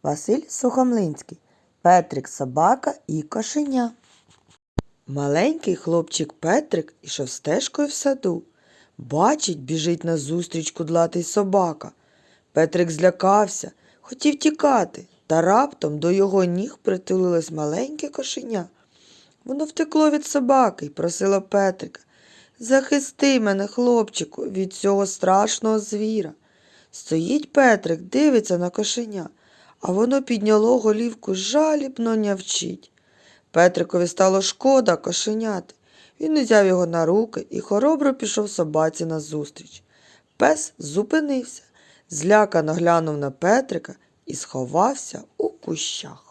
Василь Сухомлинський. Петрик, собака і кошеня. Маленький хлопчик Петрик ішов стежкою в саду. Бачить, біжить назустріч кудлатий собака. Петрик злякався, хотів тікати, та раптом до його ніг притулилось маленьке кошеня. Воно втекло від собаки й просило Петрика: «Захисти мене, хлопчику, від цього страшного звіра». Стоїть Петрик, дивиться на кошеня, а воно підняло голівку, жалібно нявчить. Петрикові стало шкода кошеняти. Він узяв його на руки і хоробро пішов собаці назустріч. Пес зупинився, злякано глянув на Петрика і сховався у кущах.